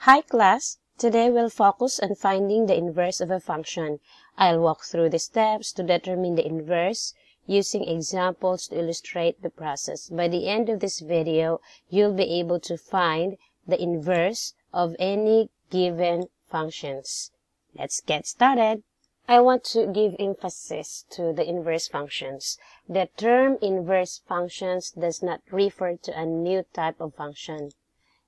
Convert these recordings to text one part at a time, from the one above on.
Hi class! Today we'll focus on finding the inverse of a function. I'll walk through the steps to determine the inverse using examples to illustrate the process. By the end of this video, you'll be able to find the inverse of any given functions. Let's get started. I want to give emphasis to the inverse functions. The term inverse functions does not refer to a new type of function.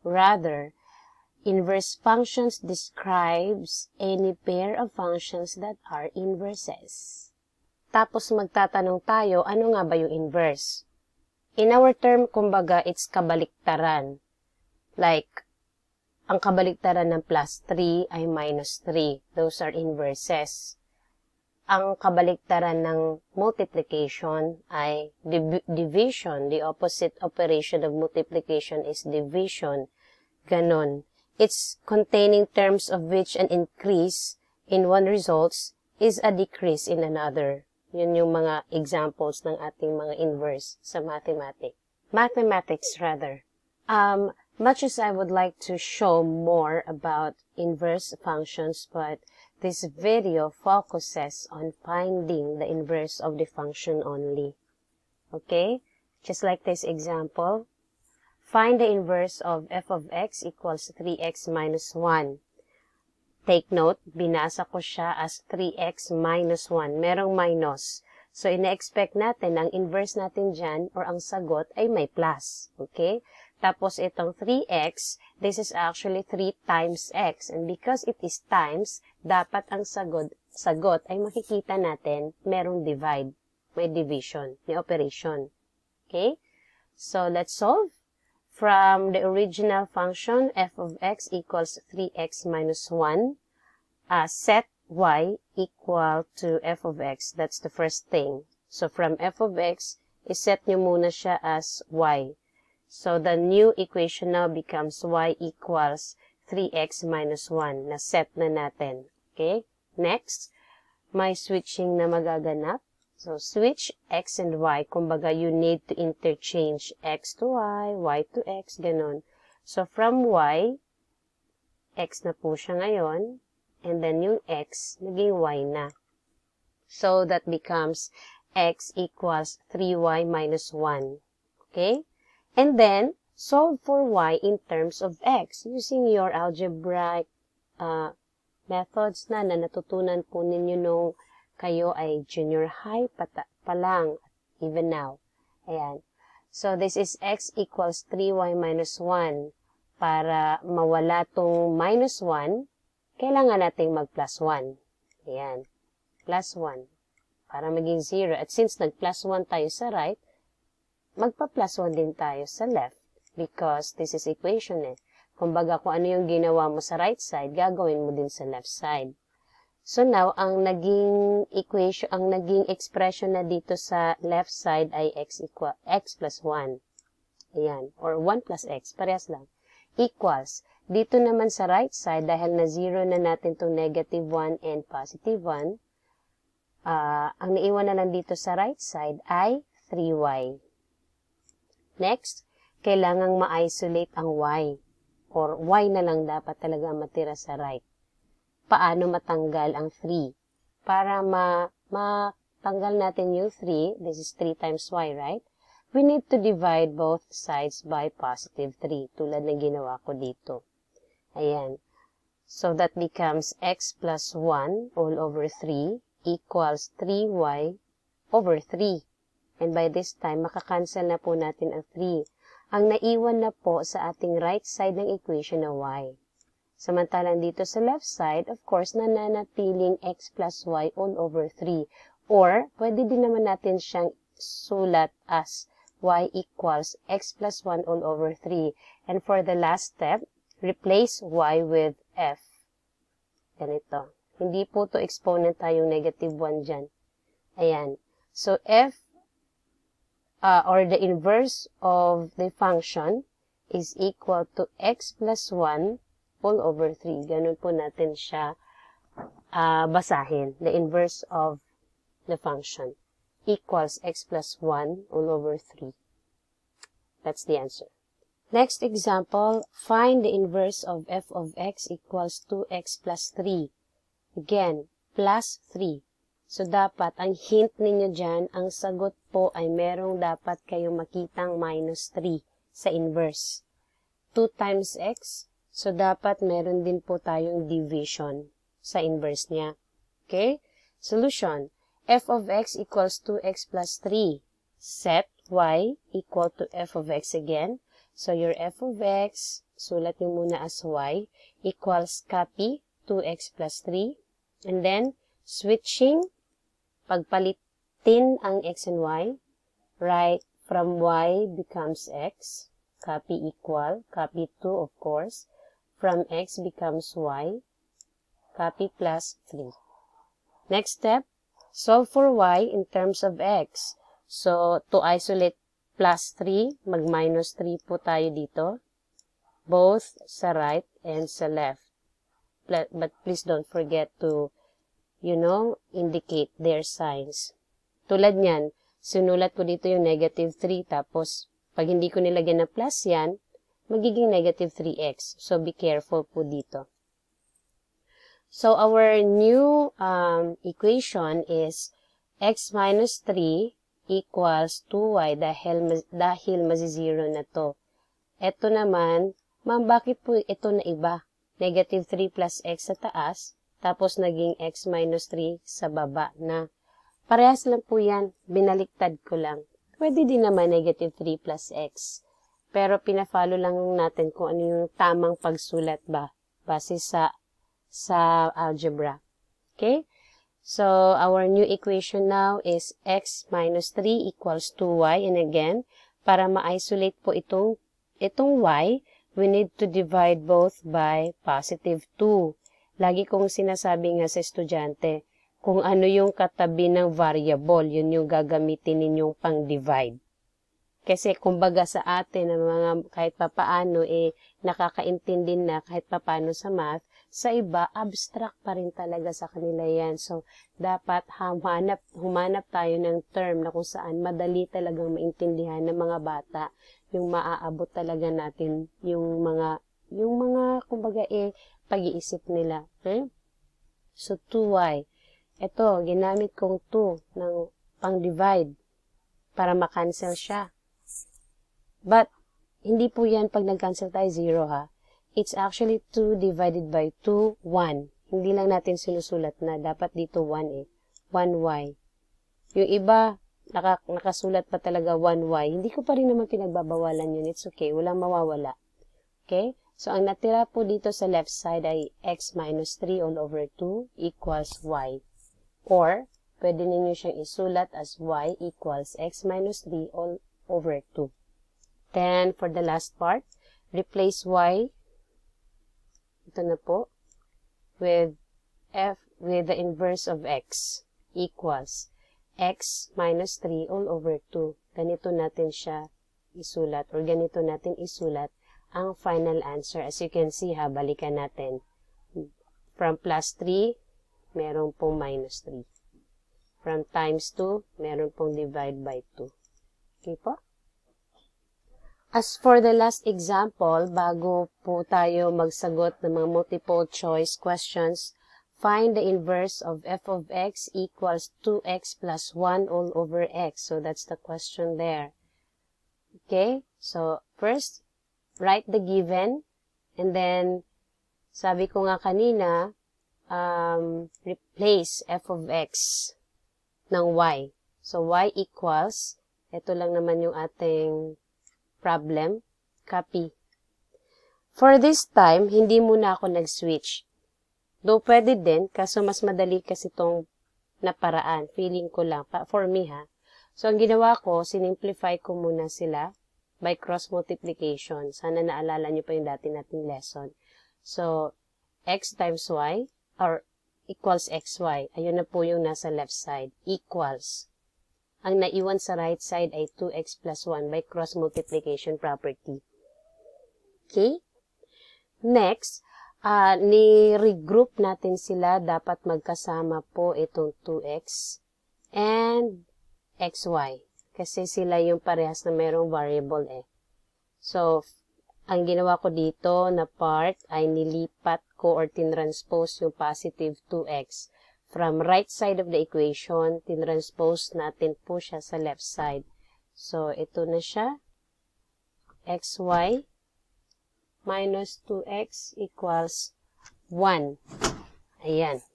Rather, inverse functions describes any pair of functions that are inverses. Tapos magtatanong tayo, ano nga ba yung inverse? In our term, kumbaga, it's kabaliktaran. Like, ang kabaliktaran ng plus 3 ay minus 3. Those are inverses. Ang kabaliktaran ng multiplication ay division. The opposite operation of multiplication is division. Ganon. It's containing terms of which an increase in one results is a decrease in another. Yun yung mga examples ng ating mga inverse sa mathematics rather. Much as I would like to show more about inverse functions, but this video focuses on finding the inverse of the function only. Okay? Just like this example. Find the inverse of f of x equals 3x minus 1. Take note, binasa ko siya as 3x minus 1. Merong minus. So, ina-expect natin, ang inverse natin dyan, or ang sagot, ay may plus. Okay? Tapos, itong 3x, this is actually 3 times x. And because it is times, dapat ang sagot ay makikita natin, merong divide. May division, may operation. Okay? So, let's solve. From the original function, f of x equals 3x minus 1, set y equal to f of x. That's the first thing. So, from f of x, iset nyo muna siya as y. So, the new equation now becomes y equals 3x minus 1. Na-set na natin. Okay? Next, may switching na magaganap. So, switch x and y. Kumbaga, you need to interchange x to y to x, ganon. So, from y, x na po siya ngayon. And then, yung x, naging y na. So, that becomes x equals 3y minus 1. Okay? And then, solve for y in terms of x using your algebraic methods na natutunan po ninyo nung kayo ay junior high pa lang, even now. Ayan. So, this is x equals 3y minus 1. Para mawala tong minus 1, kailangan nating mag plus 1. Ayan. Plus 1. Para maging 0. At since nag plus 1 tayo sa right, magpa plus 1 din tayo sa left. Because this is equation eh. Kumbaga kung ano yung ginawa mo sa right side, gagawin mo din sa left side. So now, ang naging equation, ang naging expression na dito sa left side ay x plus 1. Ayan. Or 1 plus x. Parehas lang. Equals. Dito naman sa right side, dahil na 0 na natin itong negative 1 and positive 1, ang naiwan na lang dito sa right side ay 3y. Next, kailangang ma-isolate ang y. Or y na lang dapat talaga matira sa right. Paano matanggal ang 3? Para matanggal natin yung 3, this is 3 times y, right? We need to divide both sides by positive 3, tulad ng ginawa ko dito. Ayan. So, that becomes x plus 1 all over 3 equals 3y over 3. And by this time, makakancel na po natin ang 3. Ang naiwan na po sa ating right side ng equation na y. Samantalang dito sa left side, of course, nananatiling x plus y all over 3. Or, pwede din naman natin siyang sulat as y equals x plus 1 all over 3. And for the last step, replace y with f. Ganito. Hindi po to exponent tayong negative 1 dyan. Ayan. So, f, or the inverse of the function is equal to x plus 1 all over 3. Ganun po natin siya basahin. The inverse of the function equals x plus 1 all over 3. That's the answer. Next example, find the inverse of f of x equals 2x plus 3. Again, plus 3. So, dapat, ang hint ninyo dyan, ang sagot po ay merong dapat kayong makitang minus 3 sa inverse. 2 times x, so dapat meron din po tayong division sa inverse niya. Okay? Solution, f of x equals 2x plus 3. Set y equal to f of x again. So, your f of x, sulat nyo muna as y, equals copy 2x plus 3. And then, switching, pagpalitin ang x and y, right from y becomes x, copy equal, copy 2 of course, from x becomes y, copy plus 3. Next step, solve for y in terms of x. So, to isolate plus 3, mag-minus 3 po tayo dito, both sa right and sa left. But please don't forget to indicate their signs. Tulad niyan, sinulat ko dito yung negative 3, tapos, pag hindi ko nilagyan na plus yan, magiging negative 3x. So, be careful po dito. So, our new equation is x minus 3 equals 2y dahil mazi-zero na to. Ito naman, ma'am, bakit po ito na iba? Negative 3 plus x sa taas, tapos naging x minus 3 sa baba na. Parehas lang po yan. Binaliktad ko lang. Pwede din naman negative 3 plus x. Pero pina-follow lang natin kung ano yung tamang pagsulat ba. Base sa algebra. Okay? So, our new equation now is x minus 3 equals 2y. And again, para ma-isolate po itong y, we need to divide both by positive 2. Lagi kong sinasabi nga sa estudyante, kung ano yung katabi ng variable, yun yung gagamitin ninyong pang-divide. Kasi kumbaga sa atin, ng mga kahit papaano, nakakaintindi na kahit papaano sa math, sa iba, abstract pa rin talaga sa kanila yan. So, dapat humanap tayo ng term na kung saan madali talagang maintindihan ng mga bata, yung maaabot talaga natin yung mga kumbaga pag-iisip nila. Okay? So, 2y. Ito, ginamit kong 2 ng pang-divide para makancel siya. But, hindi po yan pag nag-cancel tayo 0 ha. It's actually 2 divided by 2, 1. Hindi lang natin sinusulat na. Dapat dito 1 1y. Yung iba, nakasulat pa talaga 1y. Hindi ko pa rin naman pinagbabawalan yun. It's okay. Walang mawawala. Okay? So, ang natira po dito sa left side ay x minus 3 all over 2 equals y. Or, pwede ninyo siyang isulat as y equals x minus 3 all over 2. Then, for the last part, replace y, ito na po, with the inverse of x equals x minus 3 all over 2. Ganito natin siya isulat or ganito natin isulat ang final answer. As you can see ha, balikan natin. From plus 3, meron pong minus 3. From times 2, meron pong divide by 2. Okay po? As for the last example, bago po tayo magsagot ng mga multiple choice questions, find the inverse of f of x equals 2x plus 1 all over x. So, that's the question there. Okay? So, first, write the given, and then, sabi ko nga kanina, replace f of x ng y. So, y equals, ito lang naman yung ating problem, copy. For this time, hindi muna ako nag-switch. Though pwede din, kaso mas madali kasi itong naparaan. Feeling ko lang, for me ha. So, ang ginawa ko, sinimplify ko muna sila by cross multiplication. Sana naalala nyo pa yung dati nating lesson. So, x times y, or equals xy. Ayun na po yung nasa left side. Equals. Ang naiwan sa right side ay 2x plus 1 by cross multiplication property. Okay? Next, ni-regroup natin sila. Dapat magkasama po itong 2x and xy. Kasi sila yung parehas na mayroong variable So, ang ginawa ko dito na part ay nilipat ko or tinranspose yung positive 2x. From right side of the equation, tinranspose natin po siya sa left side. So, ito na siya. xy minus 2x equals 1. Ayan.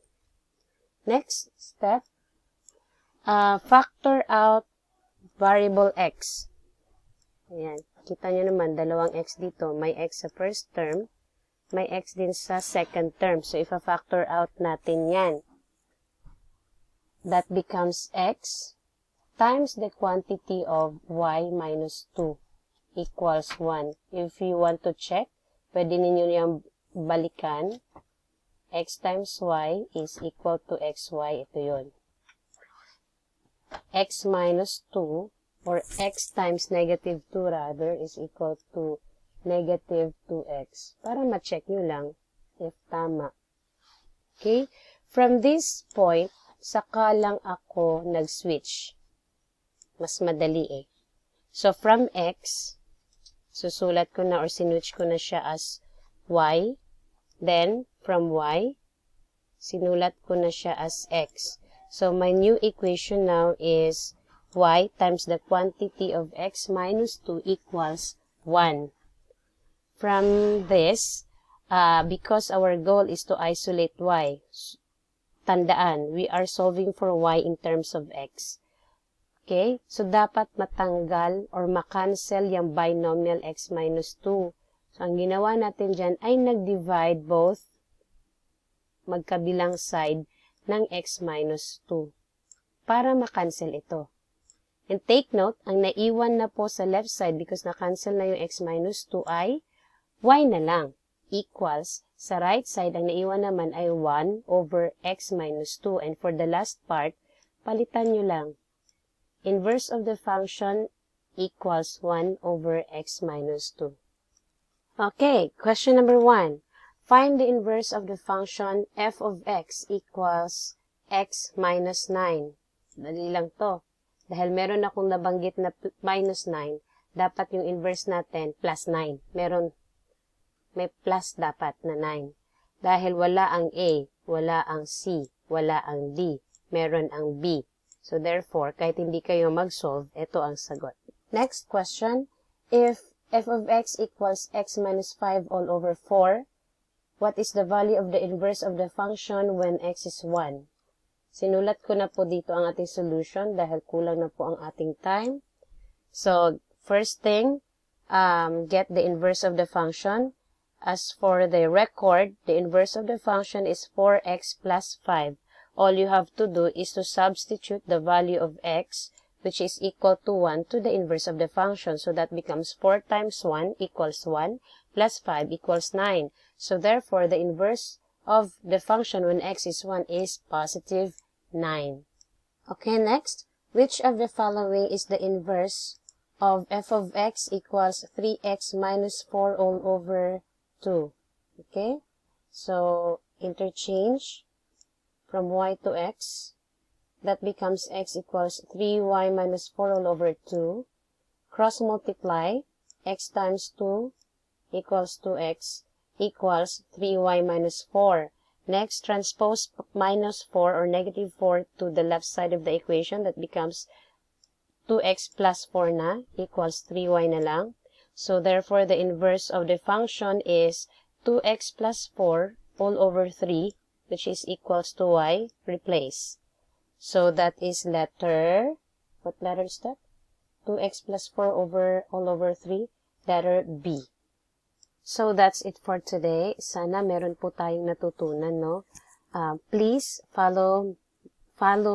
Next step, factor out variable x. Ayan. Kita nyo naman, dalawang x dito. May x sa first term, may x din sa second term. So, if a-factor out natin yan, that becomes x times the quantity of y minus 2 equals 1. If you want to check, pwede ninyo yung balikan. X times y is equal to xy. Ito yun. X minus 2 or x times negative 2 rather is equal to negative 2x. Para ma-check nyo lang if tama. Okay? From this point, saka lang ako nag-switch. Mas madali eh. So, from x, susulat ko na or sinwitch ko na siya as y. Then, from y, sinulat ko na siya as x. So, my new equation now is y times the quantity of x minus 2 equals 1. From this, because our goal is to isolate y, tandaan, we are solving for y in terms of x. Okay? So, dapat matanggal or makancel yung binomial x minus 2. So, ang ginawa natin dyan ay nag-divide both magkabilang side ng x minus 2 para makancel ito. And take note, ang naiwan na po sa left side because na-cancel na yung x minus 2 ay y na lang. Equals, sa right side, ang naiwan naman ay 1 over x minus 2. And for the last part, palitan nyo lang. Inverse of the function equals 1 over x minus 2. Okay, question number 1. Find the inverse of the function f of x equals x minus 9. Dali lang to. Dahil meron akong nabanggit na minus 9, dapat yung inverse natin plus 9. May plus dapat na 9. Dahil wala ang A, wala ang C, wala ang D, meron ang B. So therefore, kahit hindi kayo mag-solve, ito ang sagot. Next question, if f of x equals x minus 5 all over 4, what is the value of the inverse of the function when x is 1? Sinulat ko na po dito ang ating solution dahil kulang na po ang ating time. So, first thing, get the inverse of the function. As for the record, the inverse of the function is 4x plus 5. All you have to do is to substitute the value of x, which is equal to 1, to the inverse of the function. So, that becomes 4 times 1 equals 1, plus 5 equals 9. So, therefore, the inverse of the function when x is 1 is positive 9. Okay, next, which of the following is the inverse of f of x equals 3x minus 4 all over 2? Okay, so interchange from y to x. That becomes x equals 3y minus 4 all over 2. Cross multiply, x times 2 equals 2x equals 3y minus 4. Next, transpose minus 4 or negative 4 to the left side of the equation. That becomes 2x plus 4 na equals 3y na lang. So, therefore, the inverse of the function is 2x plus 4 all over 3, which is equals to y. Replace. So, that is letter, what letter is that? 2x plus 4 all over 3, letter B. So, that's it for today. Sana meron po tayong natutunan, no? Please follow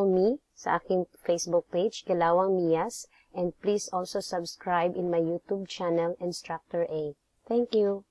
me sa aking Facebook page, Kilawang Mias, and please also subscribe in my YouTube channel, Instructor A. Thank you.